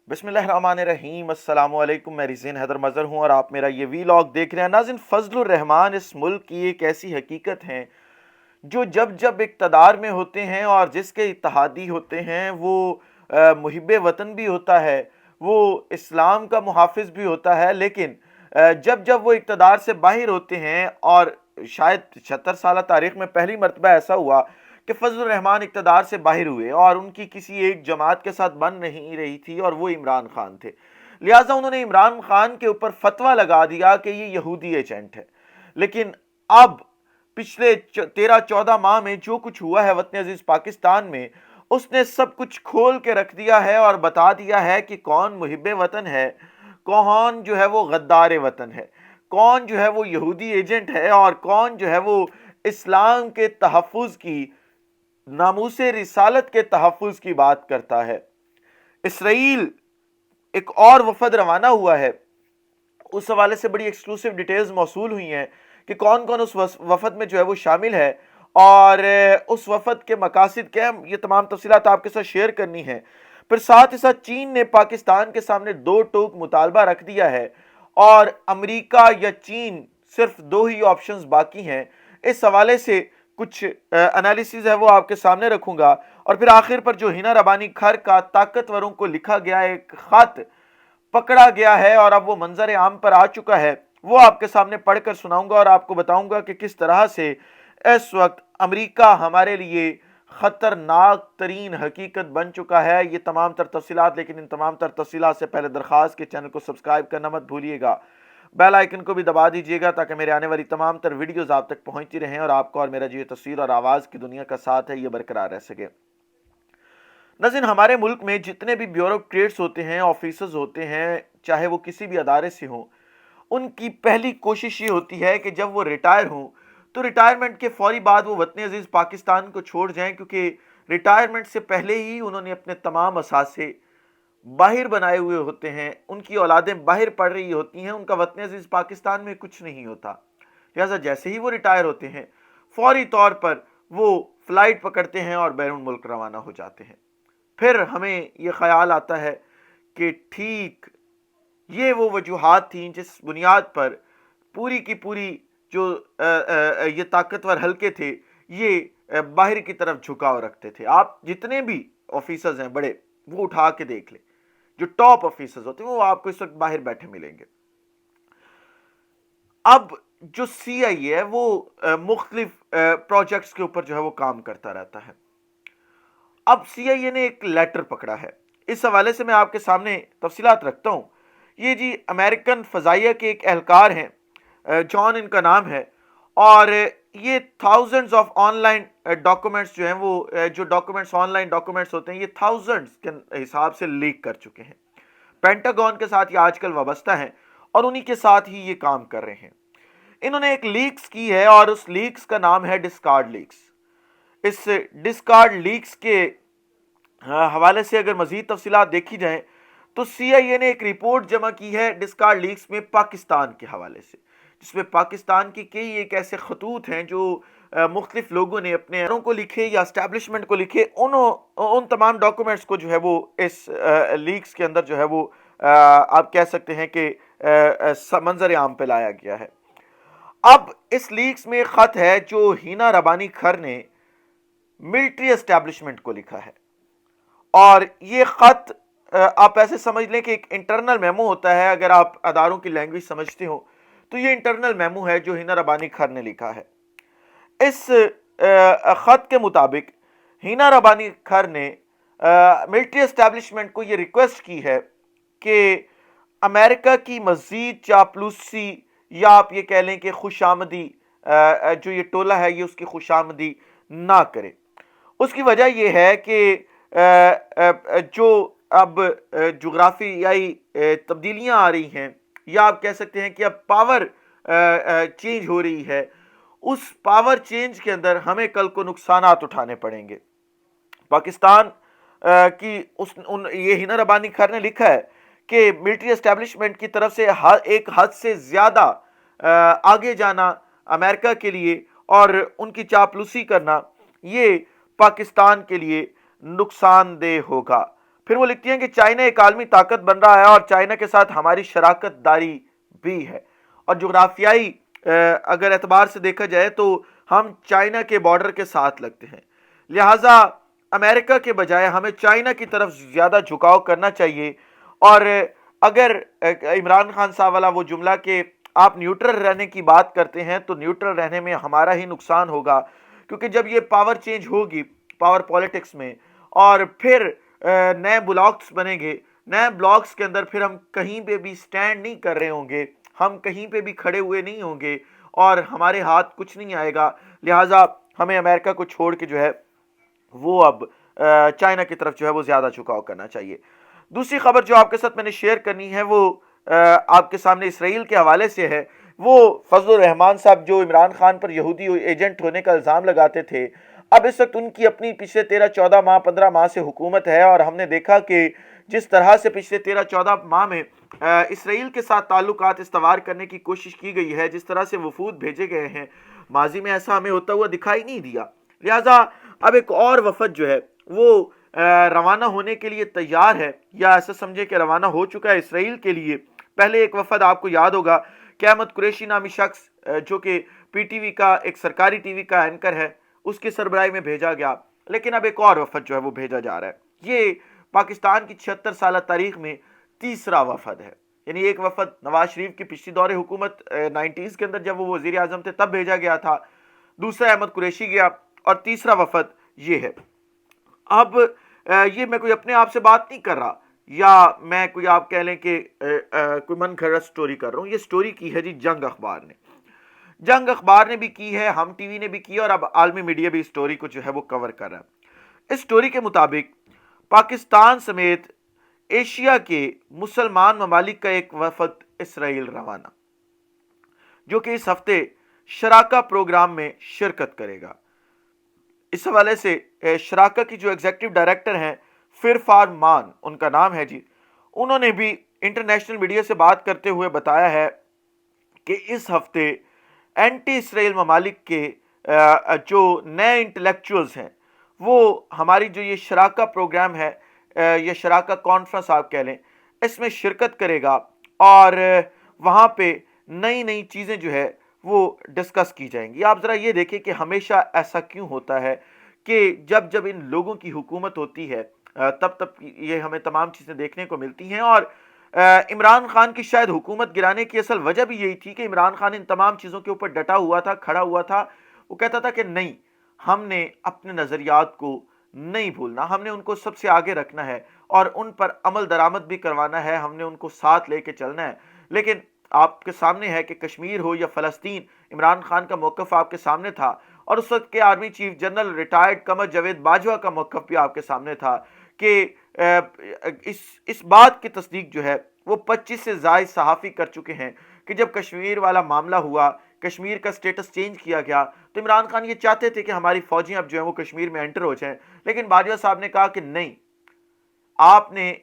बिस्मिल्लाहिर्रहमानिर्रहीम। अस्सलाम वालेकुम। मैं रिज़ीन हैदर मज़हर हूँ और आप मेरा ये वीलॉग देख रहे हैं। नाज़रीन, फजलुर रहमान इस मुल्क की एक ऐसी हकीकत है जो जब जब इक़्तिदार में होते हैं और जिसके इत्तेहादी होते हैं वो मुहिब्बे वतन भी होता है, वो इस्लाम का मुहाफ़िज़ भी होता है। लेकिन जब जब वो इक़्तिदार से बाहर होते हैं, और शायद 76 साल तारीख़ में पहली मरतबा ऐसा हुआ कि फजलुर रहमान इक़्तिदार से बाहर हुए और उनकी किसी एक जमात के साथ बन नहीं रही थी और वो इमरान खान थे। लिहाजा उन्होंने इमरान खान के ऊपर फतवा लगा दिया कि ये यहूदी एजेंट है। लेकिन अब पिछले 13-14 माह में जो कुछ हुआ है वतन अजीज पाकिस्तान में, उसने सब कुछ खोल के रख दिया है और बता दिया है कि कौन मुहिब्बे वतन है, कौन जो है वो गद्दार वतन है, कौन जो है वो यहूदी एजेंट है और कौन जो है वो इस्लाम के तहफ़्फ़ुज़ की, नामूसे रिसालत के तहफ़्फ़ुज़ की बात करता है। इसराइल एक और वफद रवाना हुआ है, उस हवाले से बड़ी एक्सक्लूसिव डिटेल्स मौसूल हुई हैं कि कौन कौन उस वफद में जो है वो शामिल है और उस वफद के मकासद क्या है। ये तमाम तफसीलात आपके साथ शेयर करनी है। फिर साथ ही साथ चीन ने पाकिस्तान के सामने दो टोक मुतालबा रख दिया है और अमेरिका या चीन, सिर्फ दो ही ऑप्शंस बाकी हैं। इस हवाले से कुछ एनालिसिस है वो आपके सामने रखूंगा। और फिर आखिर पर जो हिना रबानी खर का ताकतवरों को लिखा गया एक खत पकड़ा गया है और अब वो मंजर आम पर आ चुका है, वो आपके सामने पढ़कर सुनाऊंगा और आपको बताऊंगा कि किस तरह से इस वक्त अमेरिका हमारे लिए खतरनाक तरीन हकीकत बन चुका है। ये तमाम तर तफसीलात, लेकिन इन तमाम तर तफसीलात से पहले दरख्वास्त के चैनल को सब्सक्राइब करना मत भूलिएगा, बेल आइकन को भी दबा दीजिएगा ताकि मेरे आने वाली तमाम तर वीडियोस आप तक पहुंचती रहें और आपको और मेरा जो तस्वीर और आवाज़ की दुनिया का साथ है ये बरकरार रह सके। नाज़रीन, हमारे मुल्क में जितने भी ब्यूरोक्रेट्स होते हैं, ऑफिसर्स होते हैं, चाहे वो किसी भी अदारे से हों, उनकी पहली कोशिश ये होती है कि जब वो रिटायर हों तो रिटायरमेंट के फौरी बाद वो वतन अजीज़ पाकिस्तान को छोड़ जाएं, क्योंकि रिटायरमेंट से पहले ही उन्होंने अपने तमाम असासे बाहर बनाए हुए होते हैं, उनकी औलादें बाहर पढ़ रही होती हैं, उनका वतन अजीज़ पाकिस्तान में कुछ नहीं होता। लिहाजा जैसे ही वो रिटायर होते हैं फौरी तौर पर वो फ़्लाइट पकड़ते हैं और बैरून मुल्क रवाना हो जाते हैं। फिर हमें ये ख्याल आता है कि ठीक ये वो वजूहात थी जिस बुनियाद पर पूरी की पूरी जो ये ताकतवर हल्के थे ये बाहर की तरफ झुकाव रखते थे। आप जितने भी ऑफिसर्स हैं बड़े, वो उठा के देख ले, जो टॉप ऑफिसर्स होते हैं वो आपको इस वक्त बाहर बैठे मिलेंगे। अब जो CIA है वो मुख्तलिफ प्रोजेक्ट्स के ऊपर जो है वो काम करता रहता है। अब CIA ने एक लेटर पकड़ा है, इस हवाले से मैं आपके सामने तफसीलात रखता हूँ। ये जी अमेरिकन फ़ज़ाइया के एक एहलकार हैं, जॉन इनका नाम है, और ये थाउजेंड्स ऑफ ऑनलाइन डॉक्यूमेंट्स जो हैं वो जो डॉक्यूमेंट्स ऑनलाइन डॉक्यूमेंट्स होते हैं ये थाउजेंड्स के हिसाब से लीक कर चुके हैं। पेंटागन के साथ ये आजकल वाबस्ता हैं और उन्हीं के साथ ही ये काम कर रहे हैं। इन्होंने एक लीक्स की है और उस लीक्स का नाम है डिस्कार्ड लीक्स। इस डिस्कार्ड लीक्स के हवाले से अगर मजीद तफसीलात देखी जाएं तो CIA ने एक रिपोर्ट जमा की है डिस्कार्ड लीक्स में पाकिस्तान के हवाले से, जिसमें पाकिस्तान की कई एक ऐसे खतूत हैं जो मुख्तलिफ लोगों ने अपने घरों को लिखे या एस्टैब्लिशमेंट को लिखे, उन तमाम डॉक्यूमेंट्स को जो है वो इस लीक्स के अंदर जो है वो आप कह सकते हैं कि मंजर आम पे लाया गया है। अब इस लीक्स में ख़त है जो हिना रबानी खर ने मिलिट्री एस्टैब्लिशमेंट को लिखा है, और ये ख़त आप ऐसे समझ लें कि एक इंटरनल मेमो होता है। अगर आप अदारों की लैंग्वेज समझते हो तो ये इंटरनल मेमो है जो हिना रबानी खर ने लिखा है। इस ख़त के मुताबिक हिना रबानी खर ने मिलिट्री एस्टैब्लिशमेंट को ये रिक्वेस्ट की है कि अमेरिका की मज़ीद चापलूसी या आप ये कह लें कि खुशामदी, जो ये टोला है ये उसकी खुशामदी ना करे। उसकी वजह यह है कि जो अब जोग्राफियाई तब्दीलियां आ रही हैं, या आप कह सकते हैं कि अब पावर चेंज हो रही है, उस पावर चेंज के अंदर हमें कल को नुकसानात उठाने पड़ेंगे। पाकिस्तान की ये हिना रबानी खर ने लिखा है कि मिलिट्री एस्टैब्लिशमेंट की तरफ से एक हद से ज़्यादा आगे जाना अमेरिका के लिए और उनकी चापलूसी करना ये पाकिस्तान के लिए नुकसानदेह होगा। پھر وہ لکھتی ہیں کہ چائنا ایک عالمی طاقت بن رہا ہے اور چائنا کے ساتھ ہماری شراکت داری بھی ہے، اور جغرافیائی اگر اعتبار سے دیکھا جائے تو ہم چائنا کے بارڈر کے ساتھ لگتے ہیں، لہٰذا امریکہ کے بجائے ہمیں چائنا کی طرف زیادہ جھکاؤ کرنا چاہیے۔ اور اگر عمران خان صاحب والا وہ جملہ کہ آپ نیوٹرل رہنے کی بات کرتے ہیں تو نیوٹرل رہنے میں ہمارا ہی نقصان ہوگا، کیونکہ جب یہ پاور چینج ہوگی پاور پالیٹکس میں، اور پھر نئے بلاکس بنیں گے، نئے بلاکس کے اندر پھر ہم کہیں پہ بھی سٹینڈ نہیں کر رہے ہوں گے، ہم کہیں پہ بھی کھڑے ہوئے نہیں ہوں گے اور ہمارے ہاتھ کچھ نہیں آئے گا، لہٰذا ہمیں امریکہ کو چھوڑ کے جو ہے وہ اب چائنا کی طرف جو ہے وہ زیادہ جھکاؤ کرنا چاہیے۔ دوسری خبر جو آپ کے ساتھ میں نے شیئر کرنی ہے وہ آپ کے سامنے اسرائیل کے حوالے سے ہے۔ وہ فضل الرحمان صاحب جو عمران خان پر یہودی ایجنٹ ہونے کا الزام لگاتے تھے، اب اس وقت ان کی اپنی پچھلے 13-14 ماہ 15 ماہ سے حکومت ہے، اور ہم نے دیکھا کہ جس طرح سے پچھلے 13-14 ماہ میں اسرائیل کے ساتھ تعلقات استوار کرنے کی کوشش کی گئی ہے، جس طرح سے وفود بھیجے گئے ہیں، ماضی میں ایسا ہمیں ہوتا ہوا دکھائی نہیں دیا، لہٰذا اب ایک اور وفد جو ہے وہ روانہ ہونے کے لیے تیار ہے، یا ایسا سمجھے کہ روانہ ہو چکا ہے اسرائیل کے لیے۔ پہلے ایک وفد آپ کو یاد ہوگا کہ احمد قریشی نامی شخص جو کہ پی ٹی وی کا ایک سرکاری ٹی وی کا اینکر ہے، اس کی سربراہی میں بھیجا گیا، لیکن اب ایک اور وفد جو ہے وہ بھیجا جا رہا ہے۔ یہ پاکستان کی 76 سالہ تاریخ میں تیسرا وفد ہے، یعنی ایک وفد نواز شریف کی پچھلی دور حکومت 90s کے اندر جب وہ وزیر اعظم تھے تب بھیجا گیا تھا، دوسرا احمد قریشی گیا، اور تیسرا وفد یہ ہے۔ اب یہ میں کوئی اپنے آپ سے بات نہیں کر رہا، یا میں کوئی آپ کہہ لیں کہ کوئی من گھڑت سٹوری کر رہا ہوں، یہ سٹوری کی ہے جی جنگ اخبار نے۔ جنگ اخبار نے بھی کی ہے، ہم ٹی وی نے بھی کی ہے، اور اب عالمی میڈیا بھی اس سٹوری کو جو ہے وہ کور کر رہا ہے۔ اس سٹوری کے مطابق پاکستان سمیت ایشیا کے مسلمان ممالک کا ایک وفد اسرائیل روانہ، جو کہ اس ہفتے شراکہ پروگرام میں شرکت کرے گا۔ اس حوالے سے شراکہ کی جو ایگزیکٹو ڈائریکٹر ہیں فرفار مان ان کا نام ہے جی، انہوں نے بھی انٹرنیشنل میڈیا سے بات کرتے ہوئے بتایا ہے کہ اس ہفتے اینٹی اسرائیل ممالک کے جو نئے انٹلیکچوئلز ہیں وہ ہماری جو یہ شراکہ پروگرام ہے یا شراکہ کانفرنس آپ کہہ لیں، اس میں شرکت کرے گا، اور وہاں پہ نئی نئی چیزیں جو ہے وہ ڈسکس کی جائیں گی۔ آپ ذرا یہ دیکھیں کہ ہمیشہ ایسا کیوں ہوتا ہے کہ جب جب ان لوگوں کی حکومت ہوتی ہے تب تب یہ ہمیں تمام چیزیں دیکھنے کو ملتی ہیں، اور عمران خان کی شاید حکومت گرانے کی اصل وجہ بھی یہی تھی کہ عمران خان ان تمام چیزوں کے اوپر ڈٹا ہوا تھا، کھڑا ہوا تھا، وہ کہتا تھا کہ نہیں، ہم نے اپنے نظریات کو نہیں بھولنا، ہم نے ان کو سب سے آگے رکھنا ہے اور ان پر عمل درآمد بھی کروانا ہے، ہم نے ان کو ساتھ لے کے چلنا ہے۔ لیکن آپ کے سامنے ہے کہ کشمیر ہو یا فلسطین، عمران خان کا موقف آپ کے سامنے تھا، اور اس وقت کے army chief general retired Qamar Javed Bajwa کا موقف بھی آپ کے سامنے تھا کہ اس بات کی تصدیق جو ہے وہ 25 سے زائد صحافی کر چکے ہیں کہ جب کشمیر والا معاملہ ہوا، کشمیر کا سٹیٹس چینج کیا گیا، تو عمران خان یہ چاہتے تھے کہ ہماری فوجیں اب جو ہیں وہ کشمیر میں انٹر ہو جائیں، لیکن باجوہ صاحب نے کہا کہ نہیں، آپ نے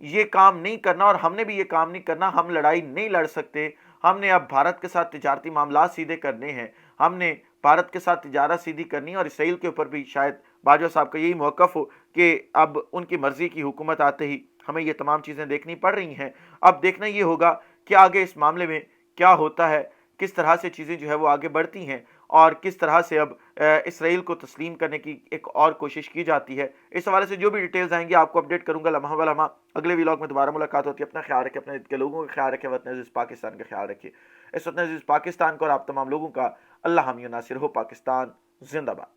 یہ کام نہیں کرنا اور ہم نے بھی یہ کام نہیں کرنا، ہم لڑائی نہیں لڑ سکتے، ہم نے اب بھارت کے ساتھ تجارتی معاملات سیدھے کرنے ہیں، ہم نے بھارت کے ساتھ تجارت سیدھی کرنی ہے، اور اسرائیل کے اوپر بھی شاید باجوہ صاحب کا یہی موقف ہو کہ اب ان کی مرضی کی حکومت آتے ہی ہمیں یہ تمام چیزیں دیکھنی پڑ رہی ہیں۔ اب دیکھنا یہ ہوگا کہ آگے اس معاملے میں کیا ہوتا ہے، کس طرح سے چیزیں جو ہے وہ آگے بڑھتی ہیں، اور کس طرح سے اب اسرائیل کو تسلیم کرنے کی ایک اور کوشش کی جاتی ہے۔ اس حوالے سے جو بھی ڈیٹیلز آئیں گی آپ کو اپڈیٹ کروں گا لمحہ بلمحہ۔ اگلے ویلاگ میں دوبارہ ملاقات ہوتی ہے، اپنا خیال رکھیں، اپنے کے لوگوں کا خیال رکھیں، وطن عزیز پاکستان کا خیال رکھیں۔ اس وطن عزیز پاکستان کو اور آپ تمام لوگوں کا اللہ حامی و ناصر ہو۔ پاکستان زندہ باد۔